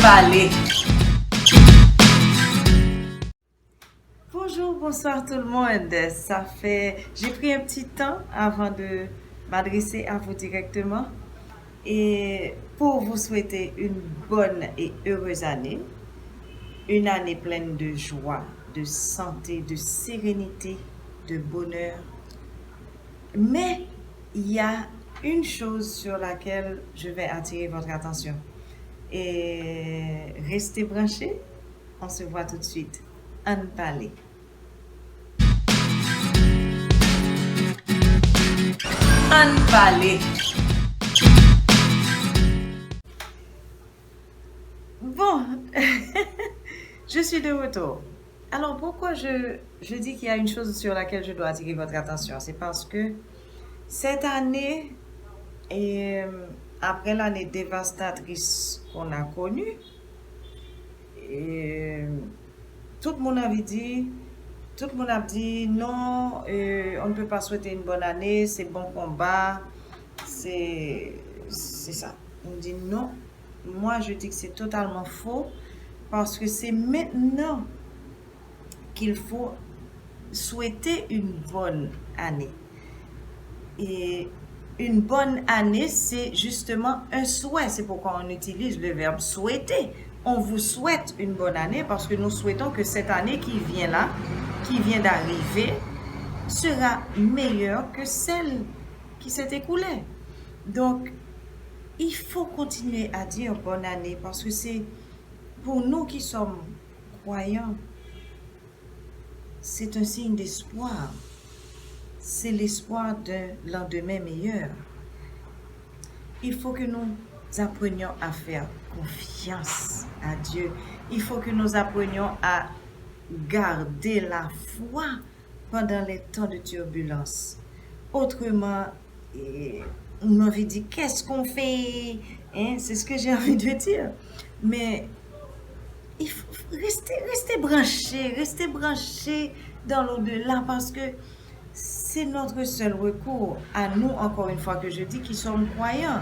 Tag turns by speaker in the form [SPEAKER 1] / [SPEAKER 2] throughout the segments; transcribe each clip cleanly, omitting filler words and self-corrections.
[SPEAKER 1] Valley. Bonjour, bonsoir tout le monde. J'ai pris un petit temps avant de m'adresser à vous directement et pour vous souhaiter une bonne et heureuse année, une année pleine de joie, de santé, de sérénité, de bonheur. Mais il y a une chose sur laquelle je vais attirer votre attention. Et restez branchés, on se voit tout de suite. En parler. En parler. Bon, je suis de retour. Alors pourquoi je dis qu'il y a une chose sur laquelle je dois attirer votre attention? C'est parce que cette année, et après l'année dévastatrice qu'on a connue, et, tout le monde avait dit, tout le monde a dit non, on ne peut pas souhaiter une bonne année, c'est bon combat, c'est ça. On dit non. Moi, je dis que c'est totalement faux parce que c'est maintenant qu'il faut souhaiter une bonne année. Et une bonne année, c'est justement un souhait. C'est pourquoi on utilise le verbe souhaiter. On vous souhaite une bonne année parce que nous souhaitons que cette année qui vient là, qui vient d'arriver, sera meilleure que celle qui s'est écoulée. Donc, il faut continuer à dire bonne année parce que c'est pour nous qui sommes croyants, c'est un signe d'espoir. C'est l'espoir d'un lendemain meilleur. Il faut que nous apprenions à faire confiance à Dieu. Il faut que nous apprenions à garder la foi pendant les temps de turbulence. Autrement, on m'avait dit, qu'est-ce qu'on fait? Hein? C'est ce que j'ai envie de dire. Mais il faut rester branché dans l'au-delà parce que c'est notre seul recours à nous, encore une fois que je dis, qui sommes croyants.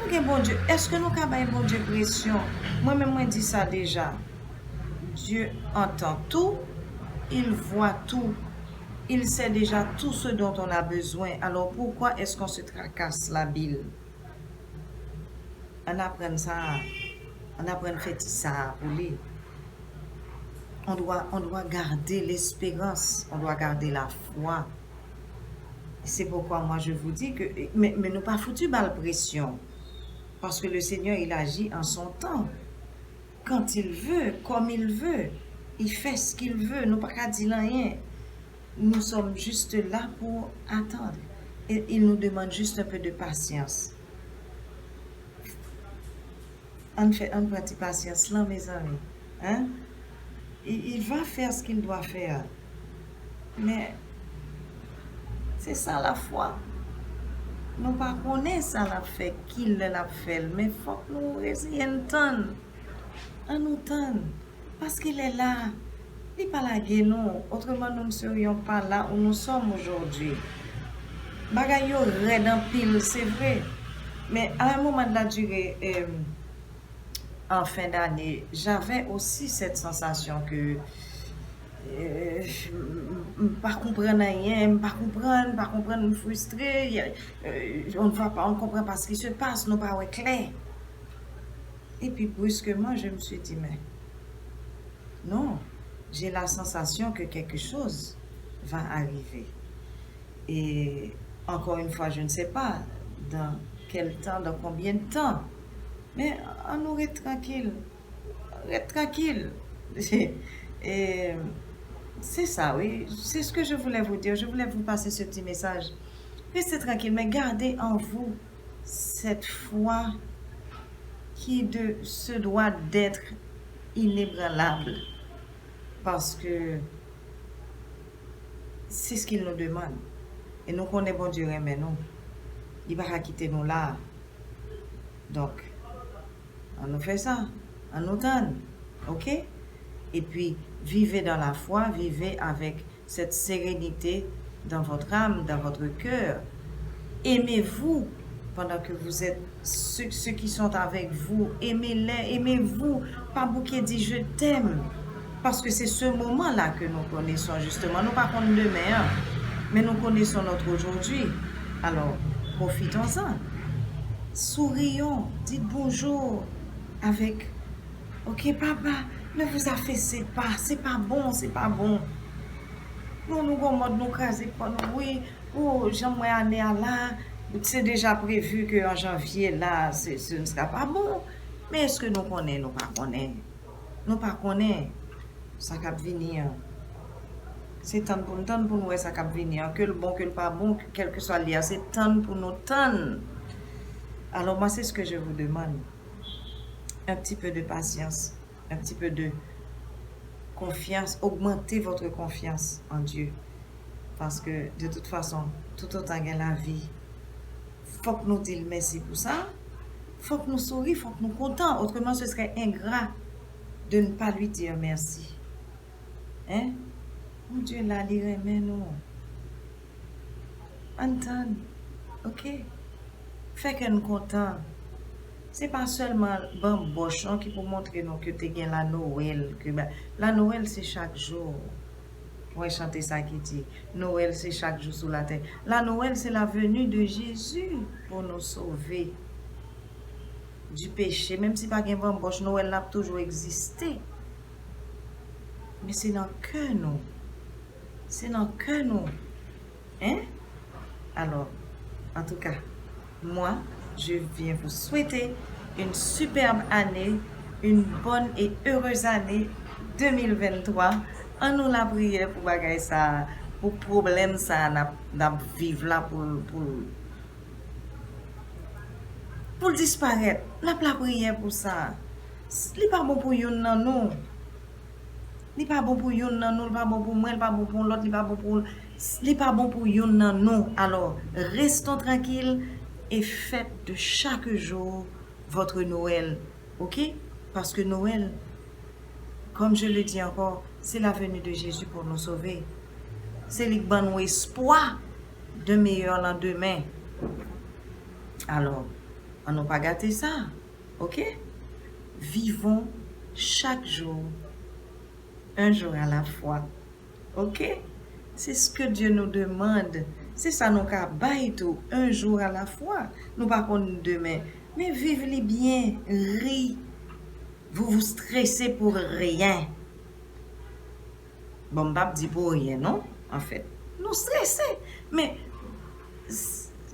[SPEAKER 1] Ok, bon Dieu, est-ce que nous avons bon Dieu pression? Moi-même, moi, dis ça déjà. Dieu entend tout, il voit tout, il sait déjà tout ce dont on a besoin. Alors pourquoi est-ce qu'on se tracasse la bile? On apprend ça, on apprend à faire ça pour lui. On doit garder l'espérance, on doit garder la foi. C'est pourquoi moi je vous dis que, mais nous pas foutu balle pression. Parce que le Seigneur, il agit en son temps. Quand il veut, comme il veut. Il fait ce qu'il veut. Nous pas qu'à dire rien. Nous sommes juste là pour attendre. Et il nous demande juste un peu de patience. On fait un petit patience là, mes amis. Hein? Il va faire ce qu'il doit faire. Mais c'est ça la foi. Nous ne connaissons pas ça l'a fait, qu'il l'a fait, mais il faut que nous essayions de nous tendre. Parce qu'il est là. Il n'est pas là, nous. Autrement, nous ne serions pas là où nous sommes aujourd'hui. Bagay yo red en pile, c'est vrai. Mais à un moment de la durée, en fin d'année, j'avais aussi cette sensation que pas comprendre rien, pas comprendre, frustré, on ne va pas, on comprend pas ce qui se passe, nous pas clair. Et puis brusquement, je me suis dit, mais non, j'ai la sensation que quelque chose va arriver. Et encore une fois, je ne sais pas dans quel temps, dans combien de temps, mais on aurait tranquille, Et c'est ça, oui. C'est ce que je voulais vous dire. Je voulais vous passer ce petit message. Restez tranquille, mais gardez en vous cette foi qui se doit d'être inébranlable. Parce que c'est ce qu'il nous demande. Et nous connaissons bon Dieu, mais nous. Il va pas quitter nous là. Donc, on nous fait ça. On nous donne. OK? Et puis, vivez dans la foi, vivez avec cette sérénité dans votre âme, dans votre cœur. Aimez-vous pendant que vous êtes ceux qui sont avec vous, aimez-les, aimez-vous. Pas bouquet dit je t'aime. Parce que c'est ce moment-là que nous connaissons justement. Nous pas contre demain, hein, mais nous connaissons notre aujourd'hui. Alors, profitons-en. Sourions, dites bonjour avec ok papa, ne vous affaissez pas, c'est pas bon, c'est pas bon. Nous mode nous craser pas nous oui, oh j'aimerais aller à là, c'est déjà prévu que en janvier là, ce ne sera pas bon. Mais est-ce que nous connaissons, nous pas connaissons? Nous pas connaissons ça cap venir. C'est temps pour nous ça cap venir, que le bon que le pas bon, quel que soit lié, c'est temps pour nous temps. Alors moi c'est ce que je vous demande. Un petit peu de patience, un petit peu de confiance, augmentez votre confiance en Dieu. Parce que de toute façon, tout autant que la vie, faut que nous disions merci pour ça, faut que nous sourions, faut que nous contents. Autrement, ce serait ingrat de ne pas lui dire merci. Hein? Mon Dieu, là, il remet nous. Entend, ok? Fait que nous contents. C'est pas seulement bon bochon qui pour montrer nous que tu as la Noël. Que, ben, la Noël, c'est chaque jour. Ouais, chanter ça qui dit. Noël, c'est chaque jour sous la terre. La Noël, c'est la venue de Jésus pour nous sauver du péché. Même si pas un bon boche, Noël n'a toujours existé. Mais c'est dans que nous. C'est dans que nous. Hein? Alors, en tout cas, moi, je viens vous souhaiter une superbe année, une bonne et heureuse année 2023. En nous la prière pour bagaille ça, pour problème ça, n'a vivre là pour disparaître. La prière pour ça. Ce n'est pas bon pour yon nan nous. Ce n'est pas bon pour yon nan nous, ce n'est pas bon pour moi, ce n'est pas bon pour l'autre, ce n'est pas bon pour yon nan nous. Alors, restons tranquilles et faites de chaque jour votre Noël. Ok? Parce que Noël, comme je le dis encore, c'est la venue de Jésus pour nous sauver. C'est l'espoir espoir de meilleur lendemain. Alors, on n'a pas gâté ça. Ok? Vivons chaque jour, un jour à la fois. Ok? C'est ce que Dieu nous demande. C'est ça nous cabaye tout, un jour à la fois. Nous pas contre demain. Mais vivez bien, ri. Vous vous stressez pour rien. Bon, je dis pour rien, non? En fait, nous stressons. Mais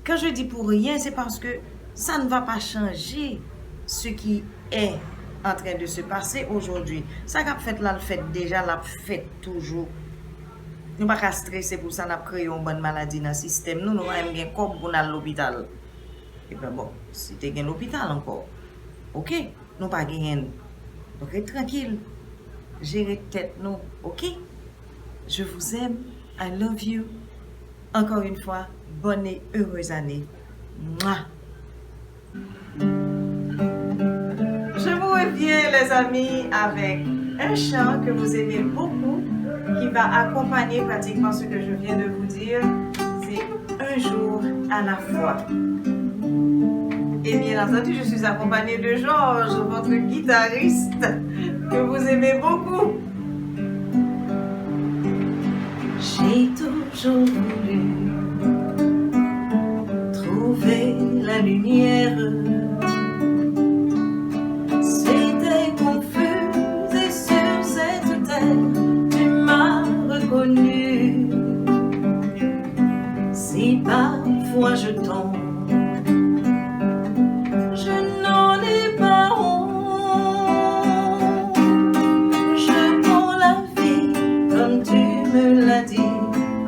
[SPEAKER 1] quand je dis pour rien, c'est parce que ça ne va pas changer ce qui est en train de se passer aujourd'hui. Ça qu'a fait là, le fait déjà, l'a fait toujours. Nous ne pouvons pas stresser pour ça, nous avons créé une bonne maladie dans le système. Nous avons un corps pour aller à l'hôpital. Et bien bon, si tu es à l'hôpital encore, ok, nous pas gagner. Donc, tranquille, gérez tête nous, ok? Je vous aime, I love you. Encore une fois, bonne et heureuse année. Mouah. Je vous reviens, les amis, avec un chant que vous aimez beaucoup, qui va accompagner pratiquement ce que je viens de vous dire. C'est un jour à la fois. Et bien entendu, je suis accompagnée de Georges, votre guitariste, que vous aimez beaucoup. J'ai toujours voulu trouver la lumière. C'était confus et sur cette terre, tu m'as reconnu. Si parfois je tombe, je n'en ai pas honte. Je prends la vie comme tu me l'as dit,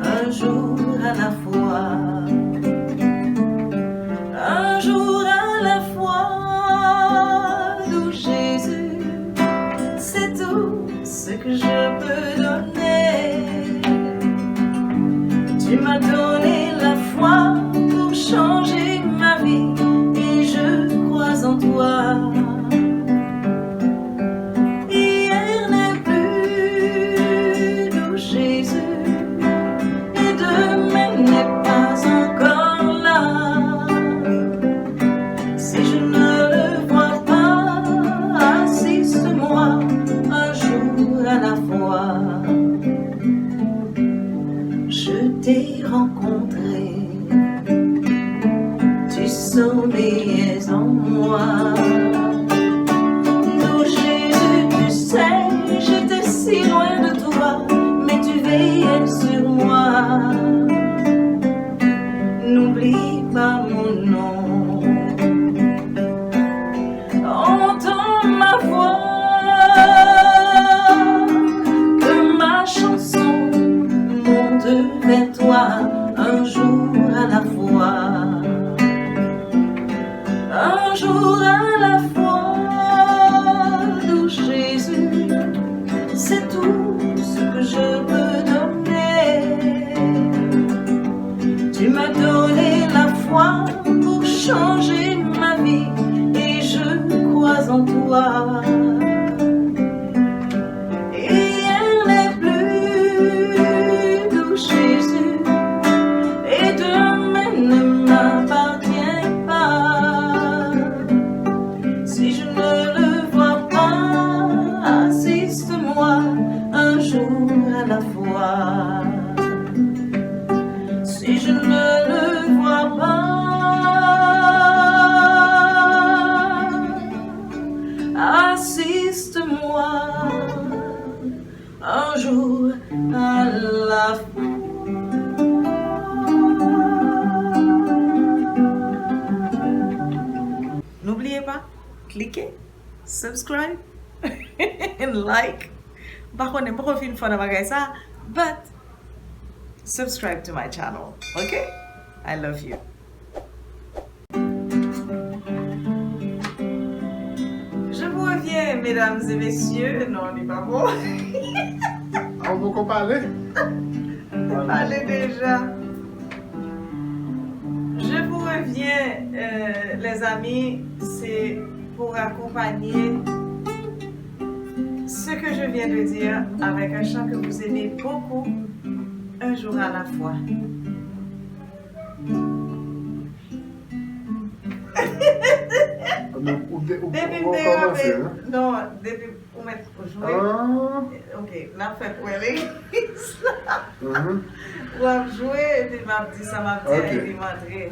[SPEAKER 1] un jour à la fois. Un jour à la fois, d'où Jésus, c'est tout ce que je peux donner. Tu m'as donné la foi pour changer ma vie et je crois en toi. Hier n'est plus, d'où Jésus, et demain n'est pas encore là. rencontrer. Tu sommeillais en moi. Oh Jésus, tu sais, j'étais si loin de toi, mais tu veillais sur moi. N'oublie pas mon nom. Entends ma voix, que ma chanson monte vers toi un jour à la fois. Un jour à la fois, oh Jésus, c'est tout ce que je peux donner. Tu m'as donné la foi pour changer ma vie et je crois en toi. Et elle n'est plus, oh Jésus, et demain ne m'appartient pas. Si je ne le vois pas, assiste-moi un jour à la fois. Si je ne le vois pas, assiste-moi un jour à la fois. N'oubliez pas, cliquez, subscribe, and like. Par contre, je ne fais pas ça, but subscribe to my channel, okay? I love you. Je vous reviens, mesdames et messieurs. Non, on n'est pas bon.
[SPEAKER 2] On va parler.
[SPEAKER 1] Parlez déjà. Je vous reviens, les amis, c'est pour accompagner ce que je viens de dire avec un chant que vous aimez beaucoup, un jour à la fois. Depuis non, depuis pour mettre jouer. Ok, n'a fait pour aller. Ou à jouer et puis m'a dit ça m'a dit et puis m'a dit.